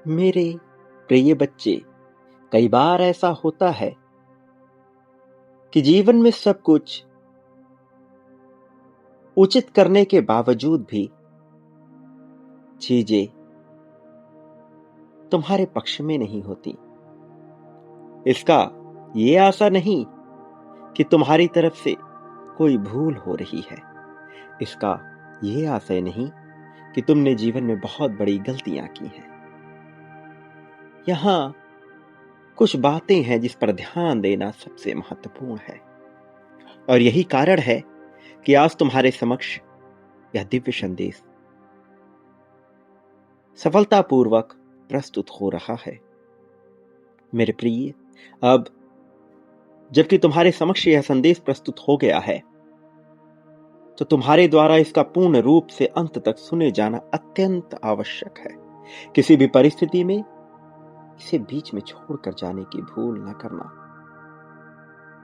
मेरे प्रिय बच्चे, कई बार ऐसा होता है कि जीवन में सब कुछ उचित करने के बावजूद भी चीजें तुम्हारे पक्ष में नहीं होती। इसका ये आशा नहीं कि तुम्हारी तरफ से कोई भूल हो रही है। इसका ये आशय नहीं कि तुमने जीवन में बहुत बड़ी गलतियां की हैं। यहां कुछ बातें हैं जिस पर ध्यान देना सबसे महत्वपूर्ण है, और यही कारण है कि आज तुम्हारे समक्ष यह दिव्य संदेश सफलतापूर्वक प्रस्तुत हो रहा है। मेरे प्रिय, अब जबकि तुम्हारे समक्ष यह संदेश प्रस्तुत हो गया है, तो तुम्हारे द्वारा इसका पूर्ण रूप से अंत तक सुने जाना अत्यंत आवश्यक है। किसी भी परिस्थिति में इसे बीच में छोड़कर जाने की भूल न करना।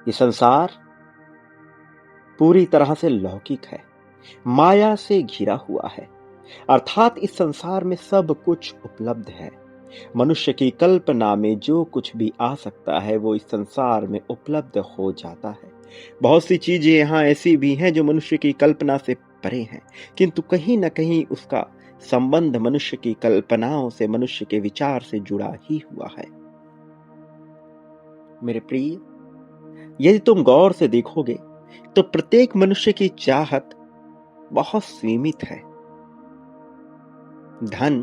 ये संसार पूरी तरह से लौकिक है, माया से घिरा हुआ है, अर्थात इस संसार में सब कुछ उपलब्ध है। मनुष्य की कल्पना में जो कुछ भी आ सकता है वो इस संसार में उपलब्ध हो जाता है। बहुत सी चीजें यहाँ ऐसी भी हैं जो मनुष्य की कल्पना से परे हैं, किंतु कहीं न कहीं उसका संबंध मनुष्य की कल्पनाओं से, मनुष्य के विचार से जुड़ा ही हुआ है। मेरे प्रिय, यदि तुम गौर से देखोगे तो प्रत्येक मनुष्य की चाहत बहुत सीमित है। धन,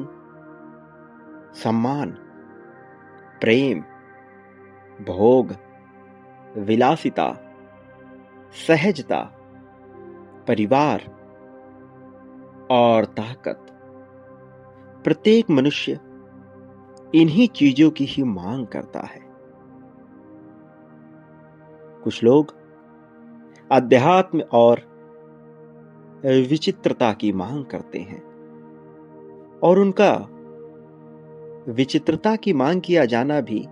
सम्मान, प्रेम, भोग, विलासिता, सहजता, परिवार और ताकत, प्रत्येक मनुष्य इन्हीं चीजों की ही मांग करता है। कुछ लोग अध्यात्म और विचित्रता की मांग करते हैं, और उनका विचित्रता की मांग किया जाना भी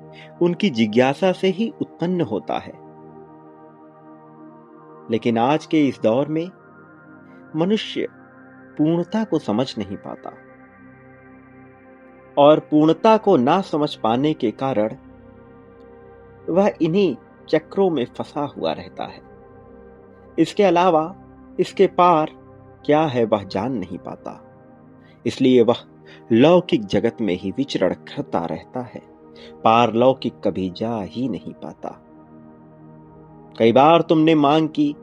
उनकी जिज्ञासा से ही उत्पन्न होता है। लेकिन आज के इस दौर में मनुष्य पूर्णता को समझ नहीं पाता, और पूर्णता को ना समझ पाने के कारण वह इन्हीं चक्रों में फंसा हुआ रहता है। इसके अलावा इसके पार क्या है वह जान नहीं पाता, इसलिए वह लौकिक जगत में ही विचरण करता रहता है, पारलौकिक कभी जा ही नहीं पाता। कई बार तुमने मांग की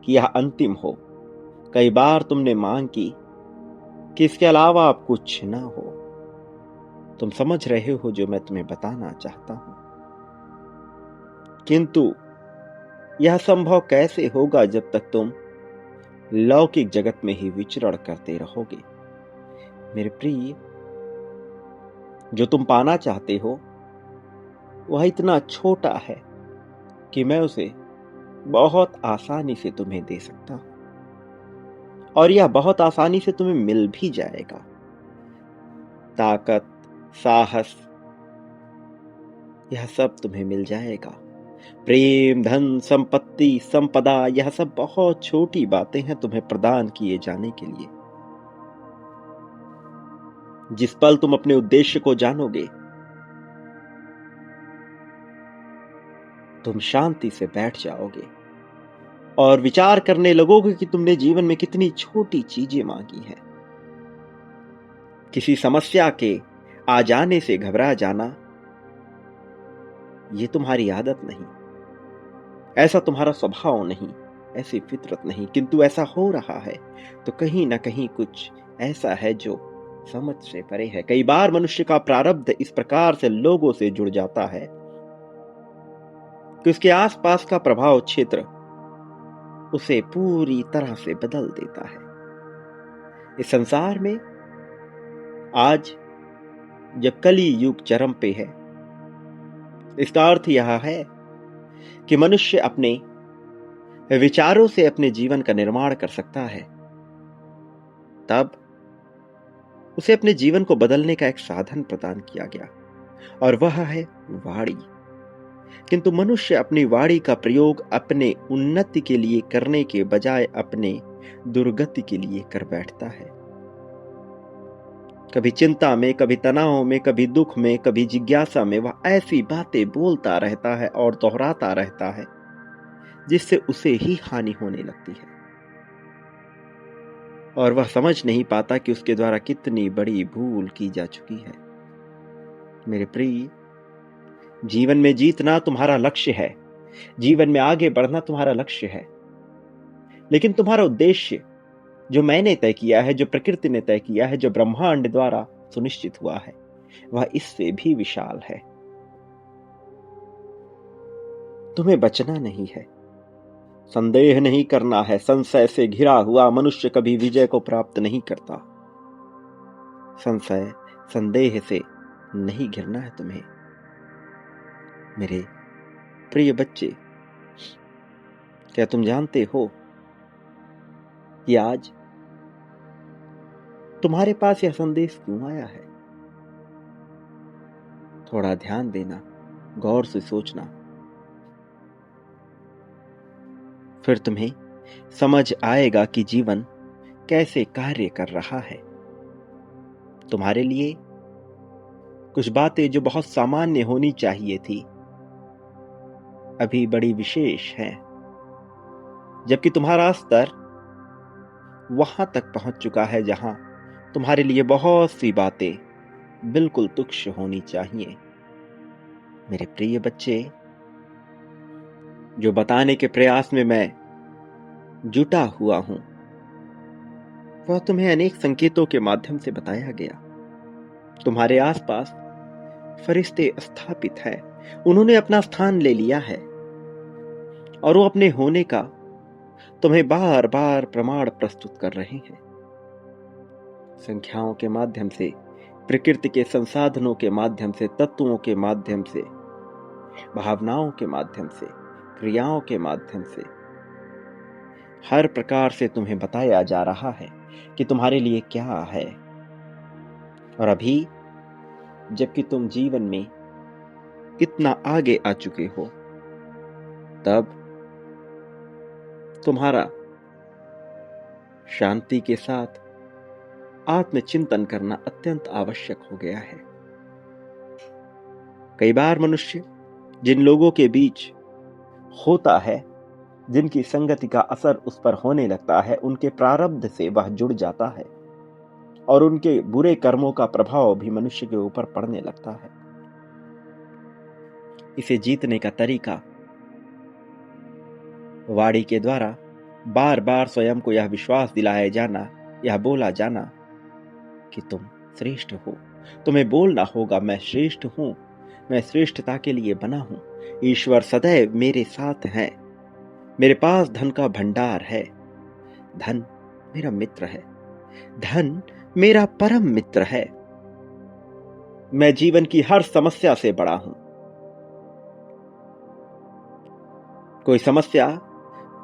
कि यह अंतिम हो, कई बार तुमने मांग की कि इसके अलावा अब कुछ ना हो। तुम समझ रहे हो जो मैं तुम्हें बताना चाहता हूं, किंतु यह संभव कैसे होगा जब तक तुम लौकिक जगत में ही विचरण करते रहोगे। मेरे प्रिय, जो तुम पाना चाहते हो वह इतना छोटा है कि मैं उसे बहुत आसानी से तुम्हें दे सकता हूं, और यह बहुत आसानी से तुम्हें मिल भी जाएगा। ताकत, साहस, यह सब तुम्हें मिल जाएगा। प्रेम, धन, संपत्ति, संपदा, यह सब बहुत छोटी बातें हैं तुम्हें प्रदान किए जाने के लिए। जिस पल तुम अपने उद्देश्य को जानोगे, तुम शांति से बैठ जाओगे और विचार करने लगोगे कि तुमने जीवन में कितनी छोटी चीजें मांगी हैं। किसी समस्या के आ जाने से घबरा जाना ये तुम्हारी आदत नहीं, ऐसा तुम्हारा स्वभाव नहीं, ऐसी फितरत नहीं, किंतु ऐसा हो रहा है तो कहीं ना कहीं कुछ ऐसा है जो समझ से परे है। कई बार मनुष्य का प्रारब्ध इस प्रकार से लोगों से जुड़ जाता है कि उसके आसपास का प्रभाव क्षेत्र उसे पूरी तरह से बदल देता है। इस संसार में आज जब कली युग चरम पे है, इसका अर्थ यह है कि मनुष्य अपने विचारों से अपने जीवन का निर्माण कर सकता है। तब उसे अपने जीवन को बदलने का एक साधन प्रदान किया गया, और वह है वाणी। किंतु मनुष्य अपनी वाणी का प्रयोग अपने उन्नति के लिए करने के बजाय अपने दुर्गति के लिए कर बैठता है। कभी चिंता में, कभी तनाव में, कभी दुख में, कभी जिज्ञासा में वह ऐसी बातें बोलता रहता है और दोहराता रहता है जिससे उसे ही हानि होने लगती है, और वह समझ नहीं पाता कि उसके द्वारा कितनी बड़ी भूल की जा चुकी है। मेरे प्रिय, जीवन में जीतना तुम्हारा लक्ष्य है, जीवन में आगे बढ़ना तुम्हारा लक्ष्य है, लेकिन तुम्हारा उद्देश्य जो मैंने तय किया है, जो प्रकृति ने तय किया है, जो ब्रह्मांड द्वारा सुनिश्चित हुआ है, वह इससे भी विशाल है। तुम्हें बचना नहीं है, संदेह नहीं करना है। संशय से घिरा हुआ मनुष्य कभी विजय को प्राप्त नहीं करता। संशय, संदेह से नहीं घिरना है तुम्हें। मेरे प्रिय बच्चे, क्या तुम जानते हो कि आज तुम्हारे पास यह संदेश क्यों आया है? थोड़ा ध्यान देना, गौर से सोचना, फिर तुम्हें समझ आएगा कि जीवन कैसे कार्य कर रहा है। तुम्हारे लिए कुछ बातें जो बहुत सामान्य होनी चाहिए थी, अभी बड़ी विशेष हैं, जबकि तुम्हारा स्तर वहां तक पहुंच चुका है जहां तुम्हारे लिए बहुत सी बातें बिल्कुल तुच्छ होनी चाहिए। मेरे प्रिय बच्चे, जो बताने के प्रयास में मैं जुटा हुआ हूं, वह तुम्हें अनेक संकेतों के माध्यम से बताया गया। तुम्हारे आसपास फरिश्ते स्थापित हैं, उन्होंने अपना स्थान ले लिया है और वो अपने होने का तुम्हें बार बार प्रमाण प्रस्तुत कर रहे हैं। संख्याओं के माध्यम से, प्रकृति के संसाधनों के माध्यम से, तत्वों के माध्यम से, भावनाओं के माध्यम से, क्रियाओं के माध्यम से, हर प्रकार से तुम्हें बताया जा रहा है कि तुम्हारे लिए क्या है। और अभी जबकि तुम जीवन में इतना आगे आ चुके हो, तब तुम्हारा शांति के साथ आत्मचिंतन करना अत्यंत आवश्यक हो गया है। कई बार मनुष्य जिन लोगों के बीच होता है, जिनकी संगति का असर उस पर होने लगता है, उनके प्रारब्ध से वह जुड़ जाता है और उनके बुरे कर्मों का प्रभाव भी मनुष्य के ऊपर पड़ने लगता है। इसे जीतने का तरीका वाणी के द्वारा बार बार स्वयं को यह विश्वास दिलाया जाना, यह बोला जाना कि तुम श्रेष्ठ हो। तुम्हें बोलना होगा, मैं श्रेष्ठ हूं, मैं श्रेष्ठता के लिए बना हूं। ईश्वर सदैव मेरे साथ है, मेरे पास धन का भंडार है, धन मेरा मित्र है, धन मेरा परम मित्र है, मैं जीवन की हर समस्या से बड़ा हूं। कोई समस्या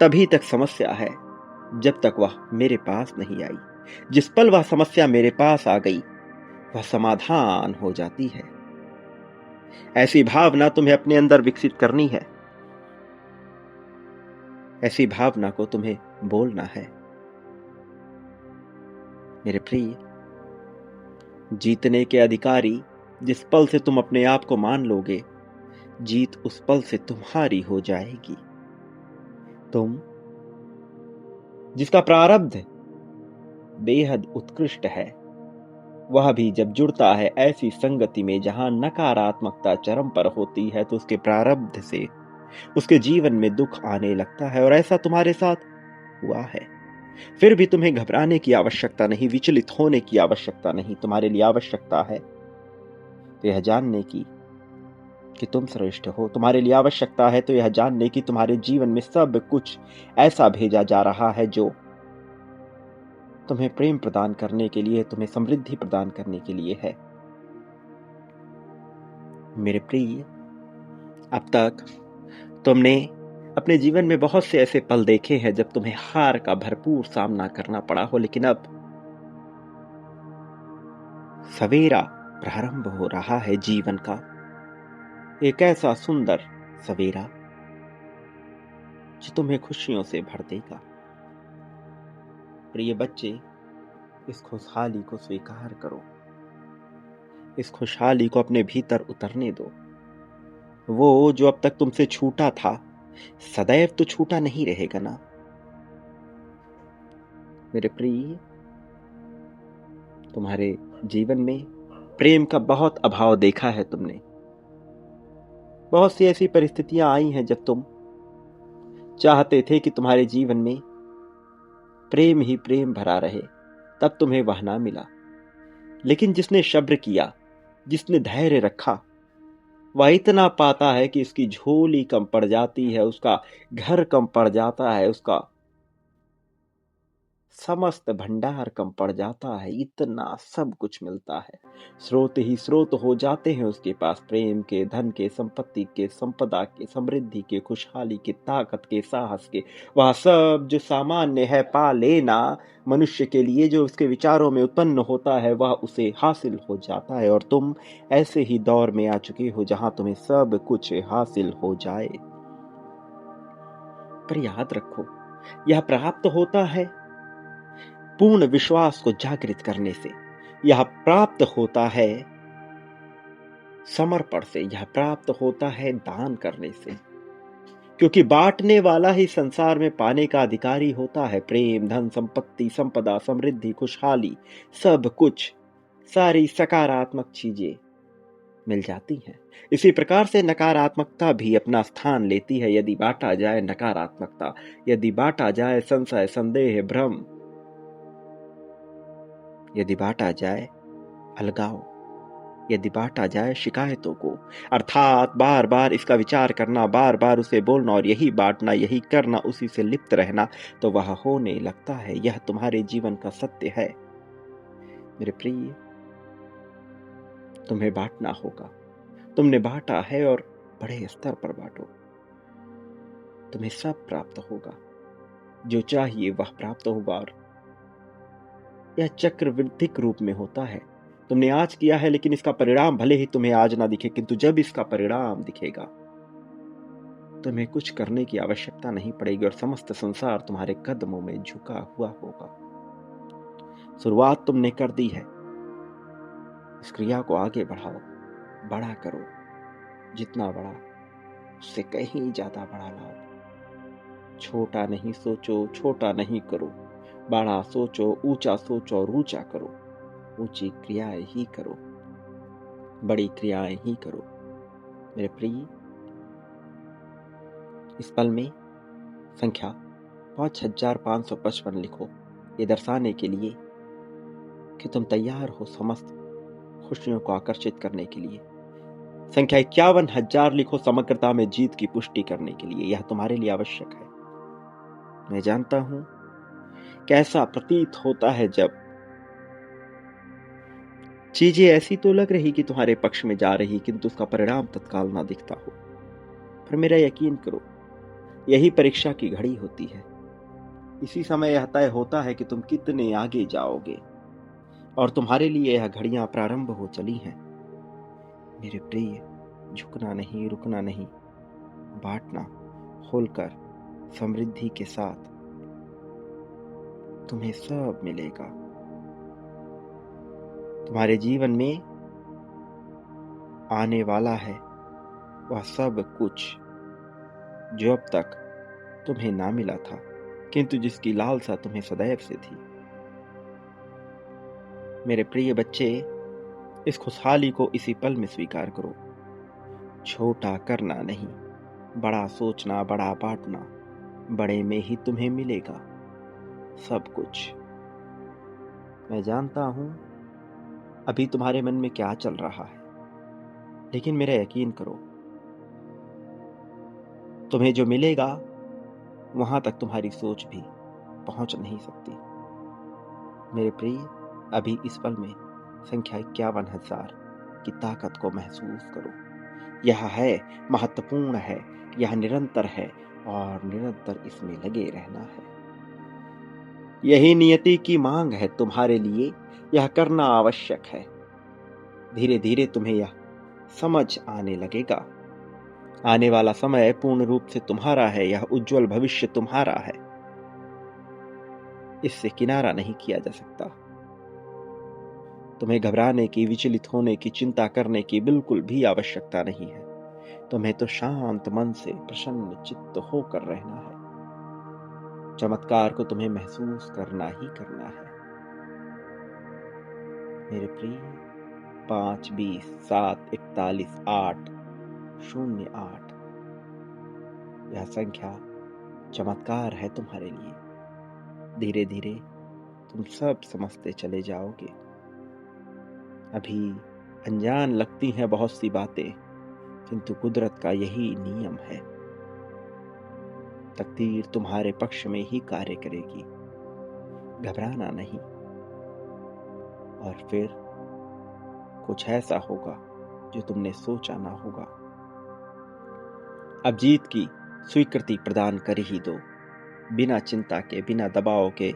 तभी तक समस्या है जब तक वह मेरे पास नहीं आई। जिस पल वह समस्या मेरे पास आ गई, वह समाधान हो जाती है। ऐसी भावना तुम्हें अपने अंदर विकसित करनी है, ऐसी भावना को तुम्हें बोलना है। मेरे प्रिय, जीतने के अधिकारी जिस पल से तुम अपने आप को मान लोगे, जीत उस पल से तुम्हारी हो जाएगी। तुम जिसका प्रारब्ध बेहद उत्कृष्ट है, वह भी जब जुड़ता है ऐसी संगति में जहां नकारात्मकता चरम पर होती है, तो उसके प्रारब्ध से उसके जीवन में दुख आने लगता है। और ऐसा तुम्हारे साथ हुआ है। फिर भी तुम्हें घबराने की आवश्यकता नहीं, विचलित होने की आवश्यकता नहीं। तुम्हारे लिए आवश्यकता है तो यह जानने की कि तुम श्रेष्ठ हो। तुम्हारे लिए आवश्यकता है तो यह जानने की तुम्हारे जीवन में सब कुछ ऐसा भेजा जा रहा है जो तुम्हें प्रेम प्रदान करने के लिए, तुम्हें समृद्धि प्रदान करने के लिए है। मेरे प्रिय, अब तक तुमने अपने जीवन में बहुत से ऐसे पल देखे हैं जब तुम्हें हार का भरपूर सामना करना पड़ा हो, लेकिन अब सवेरा प्रारंभ हो रहा है जीवन का, एक ऐसा सुंदर सवेरा जो तुम्हें खुशियों से भर देगा। प्रिय बच्चे, इस खुशहाली को स्वीकार करो। इस खुशहाली को अपने भीतर उतरने दो। वो जो अब तक तुमसे छूटा था, सदैव तो छूटा नहीं रहेगा ना। मेरे प्रिय, तुम्हारे जीवन में प्रेम का बहुत अभाव देखा है तुमने। बहुत सी ऐसी परिस्थितियां आई हैं जब तुम चाहते थे कि तुम्हारे जीवन में प्रेम ही प्रेम भरा रहे, तब तुम्हें वह ना मिला। लेकिन जिसने सब्र किया, जिसने धैर्य रखा, वह इतना पाता है कि उसकी झोली कम पड़ जाती है, उसका घर कम पड़ जाता है, उसका समस्त भंडार कम पड़ जाता है, इतना सब कुछ मिलता है। स्रोत ही स्रोत हो जाते हैं उसके पास, प्रेम के, धन के, संपत्ति के, संपदा के, समृद्धि के, खुशहाली के, ताकत के, साहस के। वह सब जो सामान्य है पा लेना मनुष्य के लिए, जो उसके विचारों में उत्पन्न होता है, वह उसे हासिल हो जाता है। और तुम ऐसे ही दौर में आ चुके हो जहां तुम्हें सब कुछ हासिल हो जाए। पर याद रखो, यह प्राप्त होता है पूर्ण विश्वास को जागृत करने से। यह प्राप्त होता है समर्पण से, यह प्राप्त होता है दान करने से। क्योंकि बांटने वाला ही संसार में पाने का अधिकारी होता है। प्रेम, धन, संपत्ति, संपदा, समृद्धि, खुशहाली, सब कुछ, सारी सकारात्मक चीजें मिल जाती हैं। इसी प्रकार से नकारात्मकता भी अपना स्थान लेती है। यदि बांटा जाए नकारात्मकता, यदि बांटा जाए संशय, संदेह, भ्रम, यदि बांटा जाए अलगाव, यदि बांटा जाए शिकायतों को, अर्थात बार बार इसका विचार करना, बार बार उसे बोलना और यही बांटना, यही करना, उसी से लिप्त रहना, तो वह होने लगता है। यह तुम्हारे जीवन का सत्य है। मेरे प्रिय, तुम्हें बांटना होगा। तुमने बांटा है और बड़े स्तर पर बांटो। तुम्हें सब प्राप्त होगा, जो चाहिए वह प्राप्त होगा। और यह चक्रवृद्धिक रूप में होता है। तुमने आज किया है, लेकिन इसका परिणाम भले ही तुम्हें आज ना दिखे, किंतु जब इसका परिणाम दिखेगा, तुम्हें कुछ करने की आवश्यकता नहीं पड़ेगी और समस्त संसार तुम्हारे कदमों में झुका हुआ होगा। शुरुआत तुमने कर दी है, इस क्रिया को आगे बढ़ाओ, बड़ा करो। जितना बड़ा, उससे कहीं ज्यादा बड़ा लाभ। छोटा नहीं सोचो, छोटा नहीं करो, बड़ा सोचो, ऊंचा सोचो और ऊंचा करो। ऊंची क्रियाएं ही करो, बड़ी क्रियाएं ही करो। मेरे प्रिय, इस पल में संख्या 5555 लिखो, ये दर्शाने के लिए कि तुम तैयार हो समस्त खुशियों को आकर्षित करने के लिए। संख्या 51,000 लिखो, समग्रता में जीत की पुष्टि करने के लिए। यह तुम्हारे लिए आवश्यक है। मैं जानता हूं कैसा प्रतीत होता है जब चीजें ऐसी तो लग रही कि तुम्हारे पक्ष में जा रही, किंतु उसका परिणाम तत्काल ना दिखता हो। पर मेरा यकीन करो, यही परीक्षा की घड़ी होती है। इसी समय यह तय होता है कि तुम कितने आगे जाओगे। और तुम्हारे लिए यह घड़ियां प्रारंभ हो चली हैं। मेरे प्रिय, झुकना नहीं, रुकना नहीं, बांटना, खोलकर, समृद्धि के साथ तुम्हें सब मिलेगा। तुम्हारे जीवन में आने वाला है वह सब कुछ जो अब तक तुम्हें ना मिला था, किंतु जिसकी लालसा तुम्हें सदैव से थी। मेरे प्रिय बच्चे, इस खुशहाली को इसी पल में स्वीकार करो। छोटा करना नहीं, बड़ा सोचना, बड़ा बांटना, बड़े में ही तुम्हें मिलेगा सब कुछ। मैं जानता हूं अभी तुम्हारे मन में क्या चल रहा है, लेकिन मेरा यकीन करो, तुम्हें जो मिलेगा वहां तक तुम्हारी सोच भी पहुंच नहीं सकती। मेरे प्रिय, अभी इस पल में संख्या 51,000 की ताकत को महसूस करो। यह है, महत्वपूर्ण है, यह निरंतर है और निरंतर इसमें लगे रहना है। यही नियति की मांग है तुम्हारे लिए, यह करना आवश्यक है। धीरे धीरे तुम्हें यह समझ आने लगेगा। आने वाला समय पूर्ण रूप से तुम्हारा है, यह उज्जवल भविष्य तुम्हारा है। इससे किनारा नहीं किया जा सकता। तुम्हें घबराने की, विचलित होने की, चिंता करने की बिल्कुल भी आवश्यकता नहीं है। तुम्हें तो शांत मन से प्रसन्न चित्त होकर रहना है। चमत्कार को तुम्हें महसूस करना ही करना है। मेरे प्रिय, 5, 20, 7, 41, 8, 08 यह संख्या चमत्कार है तुम्हारे लिए। धीरे धीरे तुम सब समझते चले जाओगे। अभी अनजान लगती हैं बहुत सी बातें, किंतु कुदरत का यही नियम है। तकदीर तुम्हारे पक्ष में ही कार्य करेगी। घबराना नहीं। और फिर कुछ ऐसा होगा जो तुमने सोचा ना होगा। अब जीत की स्वीकृति प्रदान कर ही दो। बिना चिंता के, बिना दबाव के,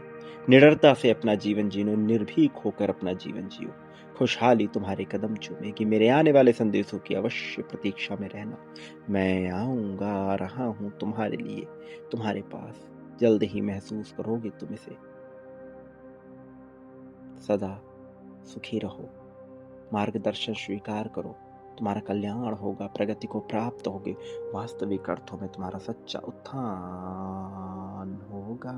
निडरता से अपना जीवन जीनो, निर्भीक होकर अपना जीवन जियो। खुशहाली तुम्हारे कदम चूमेगी। मेरे आने वाले संदेशों की अवश्य प्रतीक्षा में रहना। मैं आऊंगा, आ रहा हूं तुम्हारे लिए, तुम्हारे पास। जल्द ही महसूस करोगे तुम इसे। सदा सुखी रहो। मार्गदर्शन स्वीकार करो। तुम्हारा कल्याण होगा, प्रगति को प्राप्त होगे। वास्तविक अर्थों में तुम्हारा सच्चा उत्थान होगा।